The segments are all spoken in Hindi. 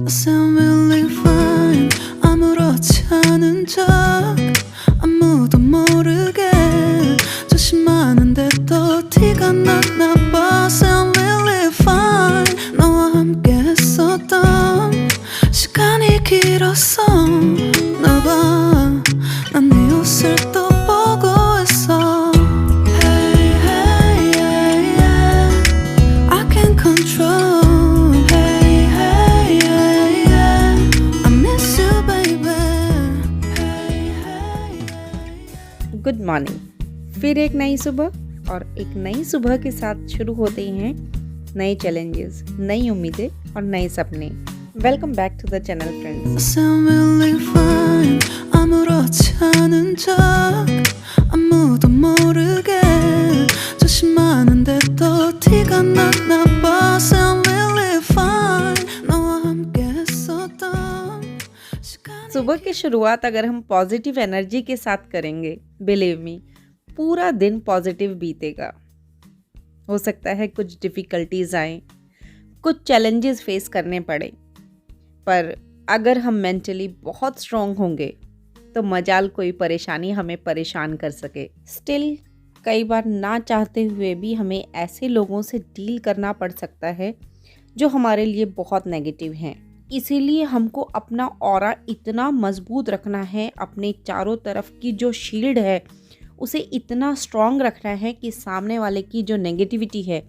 I sound really fine. 아무렇지 않은 척 아무도 모르게 조심하는데 또 티가 났나 봐. Sound really fine. 너와 함께 했었던 시간이 길었어. 나 봐, 난 네 옷을 또 보고 있어. Hey, hey, yeah, yeah. I can't control. Hey, hey, yeah, yeah. I miss you, baby. Hey, hey, yeah. Good morning. फिर एक नई सुबह और एक नई सुबह के साथ शुरू होते हैं नए चैलेंजेस, नई उम्मीदें और नए सपने। Welcome back to the channel I friends. sound really fine. 아무렇지 않은 척 아무도 모르게 조심하는데 또 티가 났나 봐. Sound really fine. 너와 함께 했었던 시간이 सुबह की शुरुआत अगर हम पॉजिटिव एनर्जी के साथ करेंगे, बिलीव मी, पूरा दिन पॉजिटिव बीतेगा। हो सकता है कुछ डिफ़िकल्टीज आए, कुछ चैलेंजेस फेस करने पड़े, पर अगर हम मेंटली बहुत स्ट्रांग होंगे तो मजाल कोई परेशानी हमें परेशान कर सके। स्टिल कई बार ना चाहते हुए भी हमें ऐसे लोगों से डील करना पड़ सकता है जो हमारे लिए बहुत नेगेटिव हैं। इसीलिए हमको अपना ऑरा इतना मजबूत रखना है, अपने चारों तरफ की जो शील्ड है उसे इतना स्ट्रांग रखना है कि सामने वाले की जो नेगेटिविटी है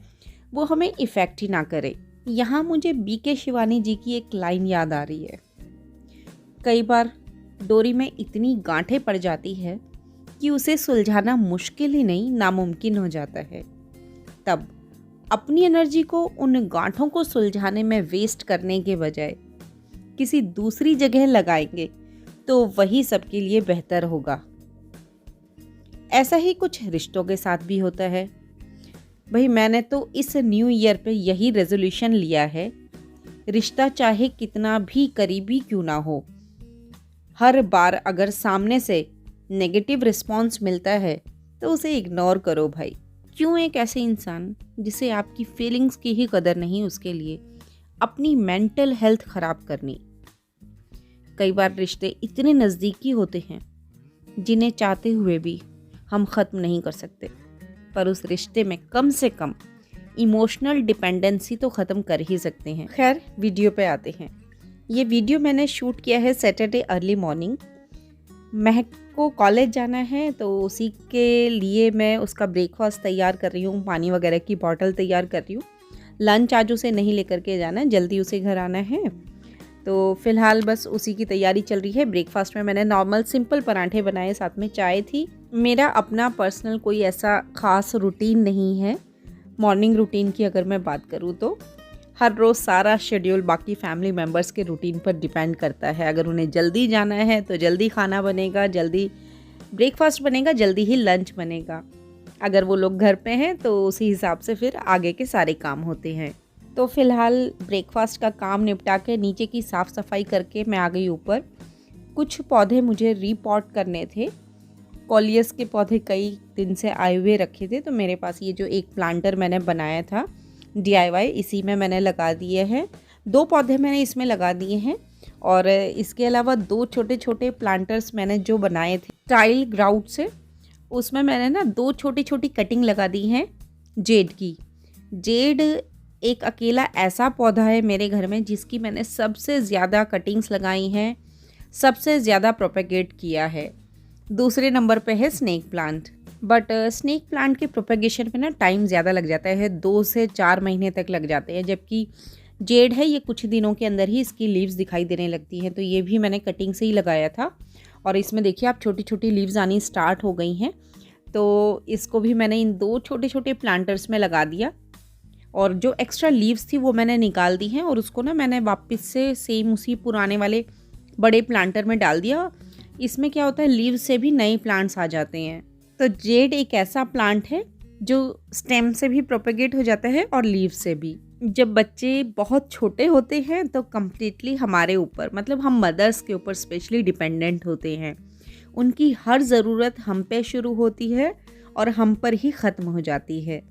वो हमें इफ़ेक्ट ही ना करे। यहाँ मुझे बीके शिवानी जी की एक लाइन याद आ रही है। कई बार डोरी में इतनी गांठें पड़ जाती है कि उसे सुलझाना मुश्किल ही नहीं, नामुमकिन हो जाता है। तब अपनी एनर्जी को उन गांठों को सुलझाने में वेस्ट करने के बजाय किसी दूसरी जगह लगाएंगे तो वही सबके लिए बेहतर होगा। ऐसा ही कुछ रिश्तों के साथ भी होता है। भाई मैंने तो इस न्यू ईयर पे यही रेजोल्यूशन लिया है, रिश्ता चाहे कितना भी करीबी क्यों ना हो, हर बार अगर सामने से नेगेटिव रिस्पॉन्स मिलता है तो उसे इग्नोर करो भाई। क्यों एक ऐसे इंसान जिसे आपकी फीलिंग्स की ही कदर नहीं, उसके लिए अपनी मेंटल हेल्थ ख़राब करनी। कई बार रिश्ते इतने नज़दीकी होते हैं जिन्हें चाहते हुए भी हम ख़त्म नहीं कर सकते, पर उस रिश्ते में कम से कम इमोशनल डिपेंडेंसी तो ख़त्म कर ही सकते हैं। खैर वीडियो पे आते हैं। ये वीडियो मैंने शूट किया है सैटरडे अर्ली मॉर्निंग। महक को कॉलेज जाना है तो उसी के लिए मैं उसका ब्रेकफास्ट तैयार कर रही हूँ, पानी वगैरह की बॉटल तैयार कर रही हूँ। लंच आज उसे नहीं लेकर के जाना है, जल्दी उसे घर आना है, तो फ़िलहाल बस उसी की तैयारी चल रही है। ब्रेकफास्ट में मैंने नॉर्मल सिंपल पराठे बनाए, साथ में चाय थी। मेरा अपना पर्सनल कोई ऐसा ख़ास रूटीन नहीं है। मॉर्निंग रूटीन की अगर मैं बात करूँ तो हर रोज़ सारा शेड्यूल बाकी फैमिली मेम्बर्स के रूटीन पर डिपेंड करता है। अगर उन्हें जल्दी जाना है तो जल्दी खाना बनेगा, जल्दी ब्रेकफास्ट बनेगा, जल्दी ही लंच बनेगा। अगर वो लोग घर पे हैं तो उसी हिसाब से फिर आगे के सारे काम होते हैं। तो फ़िलहाल ब्रेकफास्ट का काम निपटा के नीचे की साफ़ सफाई करके मैं आ गई ऊपर। कुछ पौधे मुझे रीपॉट करने थे। कॉलियस के पौधे कई दिन से आए हुए रखे थे, तो मेरे पास ये जो एक प्लांटर मैंने बनाया था DIY, इसी में मैंने लगा दिए हैं। 2 पौधे मैंने इसमें लगा दिए हैं और इसके अलावा 2 छोटे छोटे प्लांटर्स मैंने जो बनाए थे टाइल ग्राउट से, उसमें मैंने ना 2 छोटी छोटी कटिंग लगा दी हैं जेड की। जेड एक अकेला ऐसा पौधा है मेरे घर में जिसकी मैंने सबसे ज़्यादा कटिंग्स लगाई हैं, सबसे ज़्यादा प्रोपेगेट किया है। दूसरे नंबर पे है snake plant, but snake plant के प्रोपेगेशन में ना टाइम ज़्यादा लग जाता है, 2 से 4 महीने तक लग जाते हैं। जबकि जेड है ये कुछ दिनों के अंदर ही इसकी लीव्स दिखाई देने लगती हैं। तो ये भी मैंने कटिंग से ही लगाया था और इसमें देखिए आप छोटी छोटी लीव्स आनी स्टार्ट हो गई हैं। तो इसको भी मैंने इन 2 छोटे छोटे प्लांटर्स में लगा दिया और जो एक्स्ट्रा लीव्स थी वो मैंने निकाल दी हैं और उसको ना मैंने वापस से सेम उसी पुराने वाले बड़े प्लांटर में डाल दिया। इसमें क्या होता है, लीव्स से भी नए प्लांट्स आ जाते हैं। तो जेड एक ऐसा प्लांट है जो स्टेम से भी प्रोपेगेट हो जाता है और लीव से भी। जब बच्चे बहुत छोटे होते हैं तो कम्प्लीटली हमारे ऊपर, मतलब हम मदर्स के ऊपर स्पेशली डिपेंडेंट होते हैं। उनकी हर ज़रूरत हम पे शुरू होती है और हम पर ही ख़त्म हो जाती है।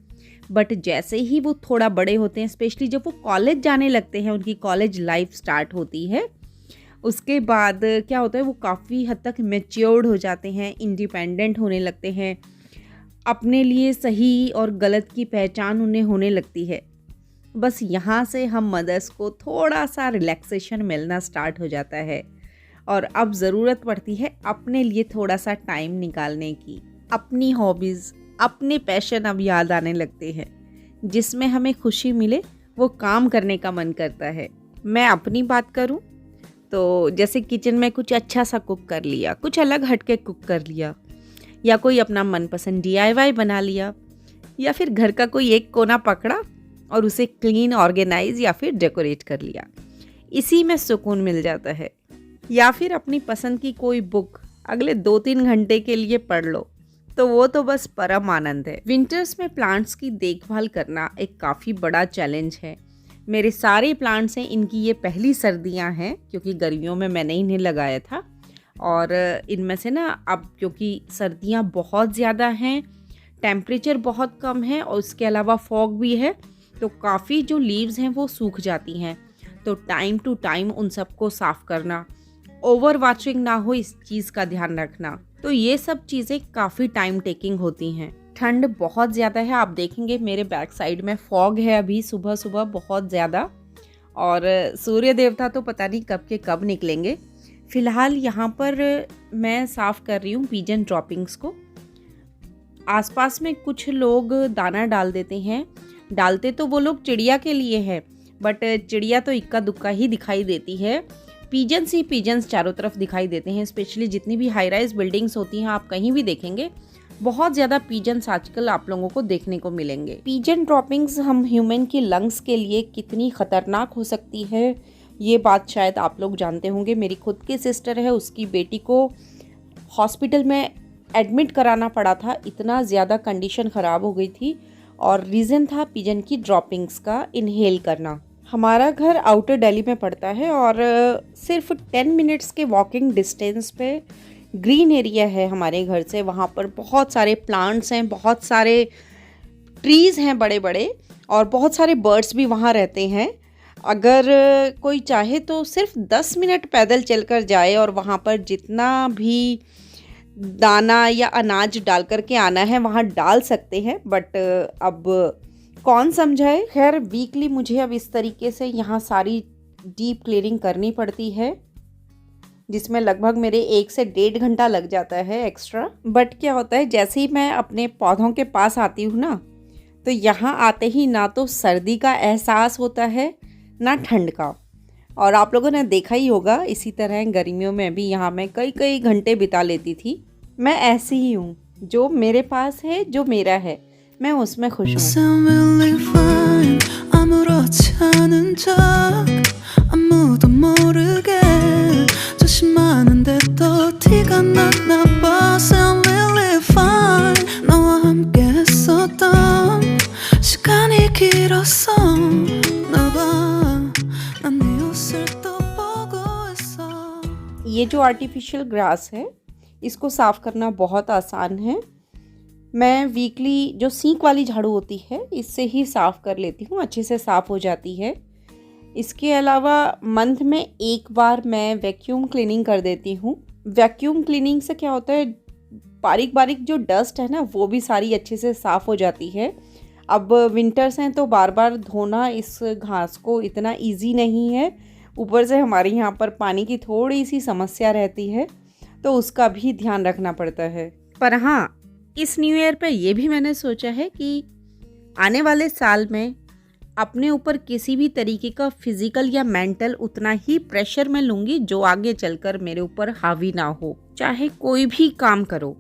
बट जैसे ही वो थोड़ा बड़े होते हैं, स्पेशली जब वो कॉलेज जाने लगते हैं, उनकी कॉलेज लाइफ स्टार्ट होती है, उसके बाद क्या होता है वो काफ़ी हद तक मैच्योर्ड हो जाते हैं, इंडिपेंडेंट होने लगते हैं, अपने लिए सही और गलत की पहचान उन्हें होने लगती है। बस यहाँ से हम मदर्स को थोड़ा सा रिलैक्सेशन मिलना स्टार्ट हो जाता है और अब ज़रूरत पड़ती है अपने लिए थोड़ा सा टाइम निकालने की। अपनी हॉबीज़, अपने पैशन अब याद आने लगते हैं, जिसमें हमें खुशी मिले वो काम करने का मन करता है। मैं अपनी बात करूं तो जैसे किचन में कुछ अच्छा सा कुक कर लिया, कुछ अलग हटके कुक कर लिया, या कोई अपना मनपसंद DIY बना लिया, या फिर घर का कोई एक कोना पकड़ा और उसे क्लीन, ऑर्गेनाइज या फिर डेकोरेट कर लिया। इसी में सुकून मिल जाता है। या फिर अपनी पसंद की कोई बुक अगले 2-3 घंटे के लिए पढ़ लो, तो वो तो बस परम आनंद है। विंटर्स में प्लांट्स की देखभाल करना एक काफ़ी बड़ा चैलेंज है। मेरे सारे प्लांट्स हैं, इनकी ये पहली सर्दियां हैं क्योंकि गर्मियों में मैंने इन्हें लगाया था, और इनमें से ना अब क्योंकि सर्दियां बहुत ज़्यादा हैं, टेम्परेचर बहुत कम है और उसके अलावा फॉग भी है, तो काफ़ी जो लीव्स हैं वो सूख जाती हैं। तो टाइम टू टाइम उन सबको साफ़ करना, ओवर वाचिंग ना हो इस चीज़ का ध्यान रखना, तो ये सब चीज़ें काफ़ी टाइम टेकिंग होती हैं। ठंड बहुत ज़्यादा है, आप देखेंगे मेरे बैक साइड में फॉग है अभी सुबह सुबह बहुत ज़्यादा, और सूर्य देवता तो पता नहीं कब के कब निकलेंगे। फ़िलहाल यहाँ पर मैं साफ़ कर रही हूँ पिजन ड्रॉपिंग्स को। आसपास में कुछ लोग दाना डाल देते हैं, डालते तो वो लोग चिड़िया के लिए है, बट चिड़िया तो इक्का दुक्का ही दिखाई देती है। पिजन्स ही पिजन्स चारों तरफ दिखाई देते हैं, स्पेशली जितनी भी हाई राइज बिल्डिंग्स होती हैं आप कहीं भी देखेंगे बहुत ज़्यादा पिजन्स आजकल आप लोगों को देखने को मिलेंगे। पिजन ड्रॉपिंग्स हम ह्यूमन की लंग्स के लिए कितनी ख़तरनाक हो सकती है ये बात शायद आप लोग जानते होंगे। मेरी खुद की सिस्टर है, उसकी बेटी को हॉस्पिटल में एडमिट कराना पड़ा था, इतना ज़्यादा कंडीशन ख़राब हो गई थी, और रीज़न था पिजन की ड्रॉपिंग्स का इनहेल करना। हमारा घर आउटर दिल्ली में पड़ता है और सिर्फ 10 मिनट्स के वॉकिंग डिस्टेंस पे ग्रीन एरिया है हमारे घर से। वहाँ पर बहुत सारे प्लांट्स हैं, बहुत सारे ट्रीज़ हैं बड़े बड़े, और बहुत सारे बर्ड्स भी वहाँ रहते हैं। अगर कोई चाहे तो सिर्फ 10 मिनट पैदल चलकर जाए और वहाँ पर जितना भी दाना या अनाज डाल करके आना है वहाँ डाल सकते हैं, बट अब कौन समझाए। खैर वीकली मुझे अब इस तरीके से यहाँ सारी डीप क्लीनिंग करनी पड़ती है, जिसमें लगभग मेरे 1 से 1.5 घंटा लग जाता है एक्स्ट्रा। बट क्या होता है, जैसे ही मैं अपने पौधों के पास आती हूँ ना, तो यहाँ आते ही ना तो सर्दी का एहसास होता है ना ठंड का। और आप लोगों ने देखा ही होगा, इसी तरह गर्मियों में भी यहाँ मैं कई कई घंटे बिता लेती थी। मैं ऐसी ही हूँ, जो मेरे पास है, जो मेरा है, मैं उसमें खुश हूँ। Sound really fine. 아무렇지 않은 척 아무도 모르게 조심하는데 또 티가 나나 봐. Sound really fine. 너와 함께 했었던 시간이 길었어. 널 봐. 난 네 옷을 또 보고 있어. ये जो आर्टिफिशियल ग्रास है इसको साफ़ करना बहुत आसान है। मैं वीकली जो सींक वाली झाड़ू होती है इससे ही साफ़ कर लेती हूँ, अच्छे से साफ़ हो जाती है। इसके अलावा मंथ में एक बार मैं वैक्यूम क्लीनिंग कर देती हूँ। वैक्यूम क्लीनिंग से क्या होता है, बारीक बारीक जो डस्ट है ना वो भी सारी अच्छे से साफ़ हो जाती है। अब विंटर्स हैं तो बार बार धोना इस घास को इतना इजी नहीं है, ऊपर से हमारे यहाँ पर पानी की थोड़ी सी समस्या रहती है, तो उसका भी ध्यान रखना पड़ता है। पर हाँ, इस न्यू ईयर पे ये भी मैंने सोचा है कि आने वाले साल में अपने ऊपर किसी भी तरीके का फिजिकल या मेंटल उतना ही प्रेशर मैं लूँगी जो आगे चलकर मेरे ऊपर हावी ना हो। चाहे कोई भी काम करो,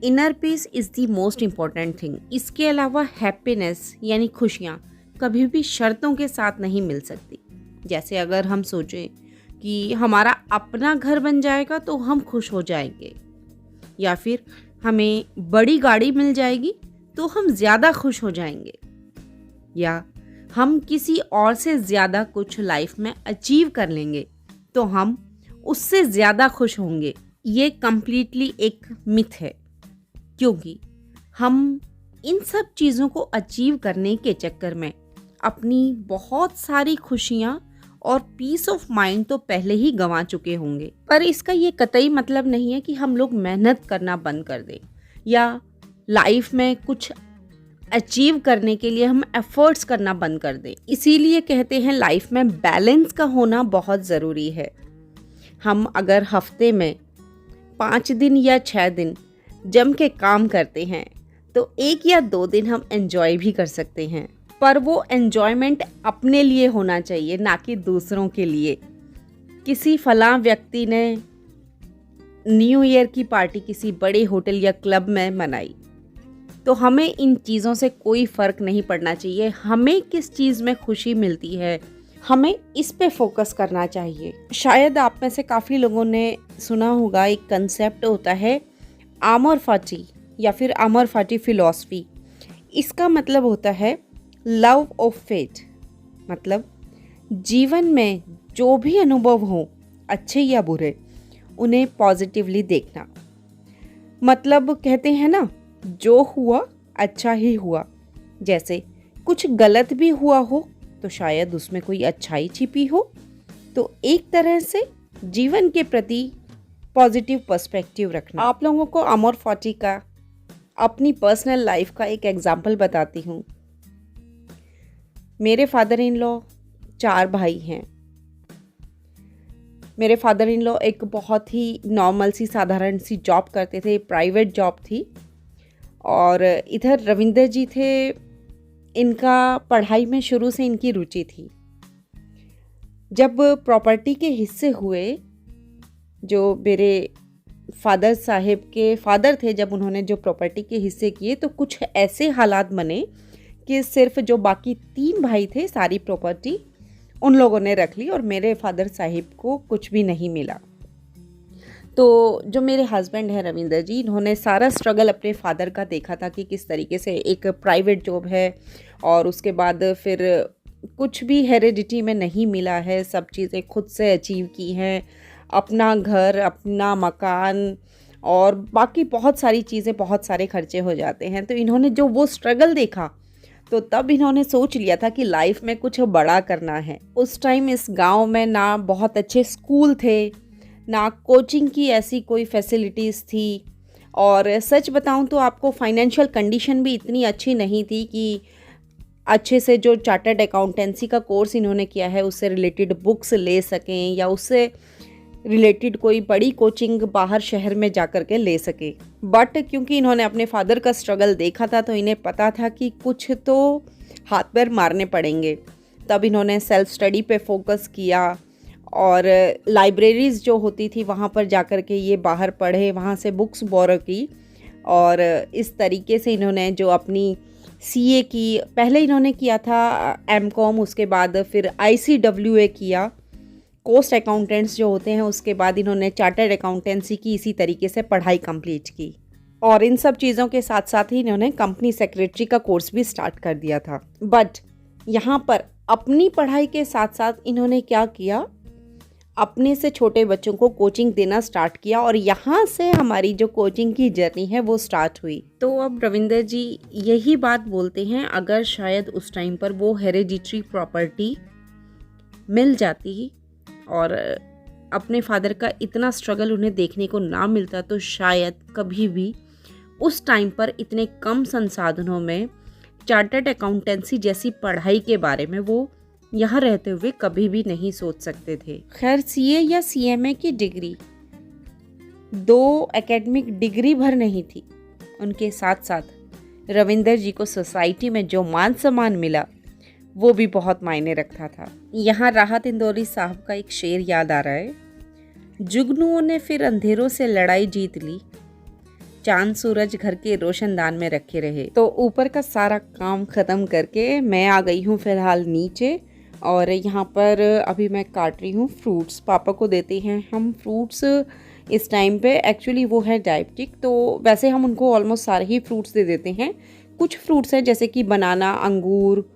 inner peace is the most important thing. इसके अलावा हैप्पीनेस यानी खुशियाँ कभी भी शर्तों के साथ नहीं मिल सकती। जैसे अगर हम सोचें कि हमारा अपना घर बन जाएगा तो हम खुश हो जाएंगे, या फिर हमें बड़ी गाड़ी मिल जाएगी तो हम ज़्यादा खुश हो जाएंगे, या हम किसी और से ज़्यादा कुछ लाइफ में अचीव कर लेंगे तो हम उससे ज़्यादा खुश होंगे। ये कम्प्लीटली एक मिथ है, क्योंकि हम इन सब चीज़ों को अचीव करने के चक्कर में अपनी बहुत सारी खुशियाँ और पीस ऑफ माइंड तो पहले ही गंवा चुके होंगे। पर इसका ये कतई मतलब नहीं है कि हम लोग मेहनत करना बंद कर दें या लाइफ में कुछ अचीव करने के लिए हम एफर्ट्स करना बंद कर दें। इसीलिए कहते हैं लाइफ में बैलेंस का होना बहुत ज़रूरी है। हम अगर हफ्ते में 5 दिन या 6 दिन जम के काम करते हैं तो 1 या 2 दिन हम एंजॉय भी कर सकते हैं, पर वो एंजॉयमेंट अपने लिए होना चाहिए, ना कि दूसरों के लिए। किसी फलां व्यक्ति ने न्यू ईयर की पार्टी किसी बड़े होटल या क्लब में मनाई, तो हमें इन चीज़ों से कोई फ़र्क नहीं पड़ना चाहिए। हमें किस चीज़ में खुशी मिलती है, हमें इस पे फोकस करना चाहिए। शायद आप में से काफ़ी लोगों ने सुना होगा, एक कंसेप्ट होता है आमर फाटी या फिर आमर फाटी फिलॉसफी। इसका मतलब होता है लव ऑफ फेट, मतलब जीवन में जो भी अनुभव हो, अच्छे या बुरे, उन्हें पॉजिटिवली देखना। मतलब कहते हैं ना, जो हुआ अच्छा ही हुआ। जैसे कुछ गलत भी हुआ हो तो शायद उसमें कोई अच्छाई छिपी हो। तो एक तरह से जीवन के प्रति पॉजिटिव पर्सपेक्टिव रखना। आप लोगों को आमर फाटी का अपनी पर्सनल लाइफ का एक एग्जाम्पल बताती हूँ। मेरे फादर इन लॉ 4 भाई हैं। मेरे फादर इन लॉ एक बहुत ही नॉर्मल सी साधारण सी जॉब करते थे, प्राइवेट जॉब थी। और इधर रविंदर जी थे, इनका पढ़ाई में शुरू से इनकी रुचि थी। जब प्रॉपर्टी के हिस्से हुए, जो मेरे फादर साहब के फादर थे, जब उन्होंने जो प्रॉपर्टी के हिस्से किए तो कुछ ऐसे हालात बने कि सिर्फ जो बाकी 3 भाई थे सारी प्रॉपर्टी उन लोगों ने रख ली और मेरे फादर साहब को कुछ भी नहीं मिला। तो जो मेरे हस्बैंड हैं रविंदर जी, इन्होंने सारा स्ट्रगल अपने फादर का देखा था कि किस तरीके से एक प्राइवेट जॉब है और उसके बाद फिर कुछ भी हेरिडिटी में नहीं मिला है, सब चीज़ें खुद से अचीव की हैं, अपना घर, अपना मकान और बाकी बहुत सारी चीज़ें, बहुत सारे खर्चे हो जाते हैं। तो इन्होंने जो वो स्ट्रगल देखा तो तब इन्होंने सोच लिया था कि लाइफ में कुछ बड़ा करना है। उस टाइम इस गांव में ना बहुत अच्छे स्कूल थे, ना कोचिंग की ऐसी कोई फैसिलिटीज़ थी, और सच बताऊं तो आपको फाइनेंशियल कंडीशन भी इतनी अच्छी नहीं थी कि अच्छे से जो चार्टर्ड अकाउंटेंसी का कोर्स इन्होंने किया है उससे रिलेटेड बुक्स ले सकें या उससे रिलेटेड कोई बड़ी कोचिंग बाहर शहर में जा कर के ले सके। बट क्योंकि इन्होंने अपने फादर का स्ट्रगल देखा था तो इन्हें पता था कि कुछ तो हाथ पैर मारने पड़ेंगे। तब इन्होंने सेल्फ स्टडी पे फोकस किया और लाइब्रेरीज़ जो होती थी वहाँ पर जा कर के ये बाहर पढ़े, वहाँ से बुक्स बोरो की और इस तरीके से इन्होंने जो अपनी सीए की, पहले इन्होंने किया था एमकॉम, उसके बाद फिर ICWA किया, कोस्ट अकाउंटेंट्स जो होते हैं, उसके बाद इन्होंने चार्टर्ड अकाउंटेंसी की, इसी तरीके से पढ़ाई कंप्लीट की। और इन सब चीज़ों के साथ साथ ही इन्होंने कंपनी सेक्रेटरी का कोर्स भी स्टार्ट कर दिया था। बट यहाँ पर अपनी पढ़ाई के साथ साथ इन्होंने क्या किया, अपने से छोटे बच्चों को कोचिंग देना स्टार्ट किया और यहाँ से हमारी जो कोचिंग की जर्नी है वो स्टार्ट हुई। तो अब रविंदर जी यही बात बोलते हैं, अगर शायद उस टाइम पर वो हेरिडिटरी प्रॉपर्टी मिल जाती और अपने फादर का इतना स्ट्रगल उन्हें देखने को ना मिलता तो शायद कभी भी उस टाइम पर इतने कम संसाधनों में चार्टर्ड अकाउंटेंसी जैसी पढ़ाई के बारे में वो यहाँ रहते हुए कभी भी नहीं सोच सकते थे। खैर सीए या सीएमए की डिग्री 2 एकेडमिक डिग्री भर नहीं थी, उनके साथ साथ रविंदर जी को सोसाइटी में जो मान सम्मान मिला वो भी बहुत मायने रखता था। यहाँ राहत इंदौरी साहब का एक शेर याद आ रहा है, जुगनुओं ने फिर अंधेरों से लड़ाई जीत ली, चांद सूरज घर के रोशनदान में रखे रहे। तो ऊपर का सारा काम ख़त्म करके मैं आ गई हूँ फ़िलहाल नीचे और यहाँ पर अभी मैं काट रही हूँ फ्रूट्स। पापा को देते हैं हम फ्रूट्स इस टाइम पे, एक्चुअली वो है डायबिटिक, तो वैसे हम उनको ऑलमोस्ट सारे ही फ्रूट्स दे देते हैं। कुछ फ्रूट्स हैं जैसे कि बनाना, अंगूर,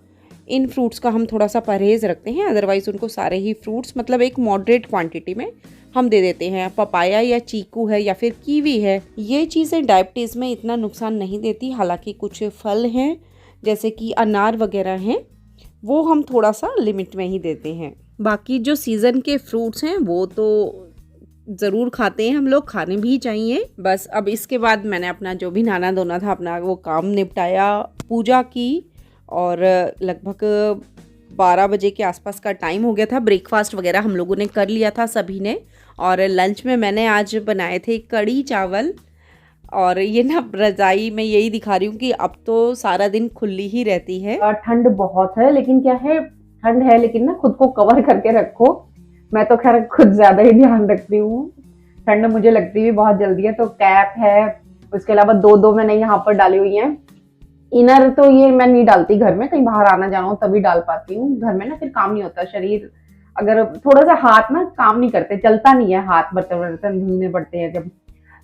इन फ्रूट्स का हम थोड़ा सा परहेज़ रखते हैं, अदरवाइज़ उनको सारे ही फ्रूट्स मतलब एक मॉडरेट क्वांटिटी में हम दे देते हैं। पपाया या चीकू है या फिर कीवी है, ये चीज़ें डायबिटीज़ में इतना नुकसान नहीं देती। हालांकि कुछ फल हैं जैसे कि अनार वगैरह हैं, वो हम थोड़ा सा लिमिट में ही देते हैं। बाकी जो सीज़न के फ्रूट्स हैं वो तो ज़रूर खाते हैं हम लोग, खाने भी चाहिए। बस अब इसके बाद मैंने अपना जो भी नहाना धोना था अपना वो काम निपटाया, पूजा की और लगभग 12 बजे के आसपास का टाइम हो गया था। ब्रेकफास्ट वगैरह हम लोगों ने कर लिया था सभी ने, और लंच में मैंने आज बनाए थे कड़ी चावल। और ये ना रज़ाई में यही दिखा रही हूँ कि अब तो सारा दिन खुली ही रहती है। ठंड बहुत है, लेकिन क्या है, ठंड है लेकिन ना खुद को कवर करके रखो। मैं तो खैर खुद ज्यादा ही ध्यान रखती हूँ, ठंड मुझे लगती भी बहुत जल्दी है। तो कैप है, उसके अलावा दो मैंने यहाँ पर डाली हुई है। इनर तो ये मैं नहीं डालती घर में, कहीं बाहर आना जाना हो तभी डाल पाती हूँ। घर में ना फिर काम नहीं होता, शरीर अगर थोड़ा सा हाथ ना काम नहीं करते, चलता नहीं है हाथ, बर्तन धुलने पड़ते हैं जब।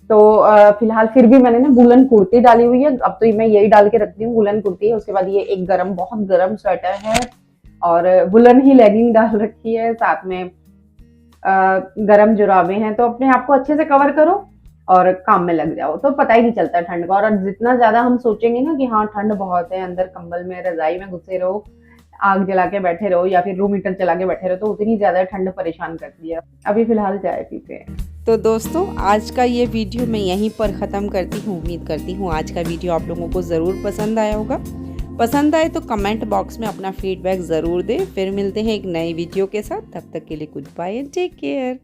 तो फिलहाल फिर भी मैंने ना वुलन कुर्ती डाली हुई है। अब तो मैं यही डाल के रखती हूँ, वुलन कुर्ती है। उसके बाद ये एक बहुत गर्म स्वेटर है और वुलन ही लेगिंग डाल रखी है, साथ में गर्म जुराबे हैं। तो अपने आप को अच्छे से कवर करो और काम में लग जाओ, तो पता ही नहीं चलता ठंड का। और जितना ज्यादा हम सोचेंगे ना कि हाँ ठंड बहुत है, अंदर कंबल में रजाई में घुसे रहो, आग जला के बैठे रहो या फिर रूम हीटर चला के बैठे रहो, तो उतनी ज्यादा ठंड परेशान करती है। अभी फिलहाल चाय पीते हैं। तो दोस्तों आज का ये वीडियो मैं यहीं पर ख़त्म करती हूँ। उम्मीद करती हूँ आज का वीडियो आप लोगों को ज़रूर पसंद आया होगा। पसंद आए तो कमेंट बॉक्स में अपना फीडबैक ज़रूर दें। फिर मिलते हैं एक नए वीडियो के साथ, तब तक के लिए good bye and take care.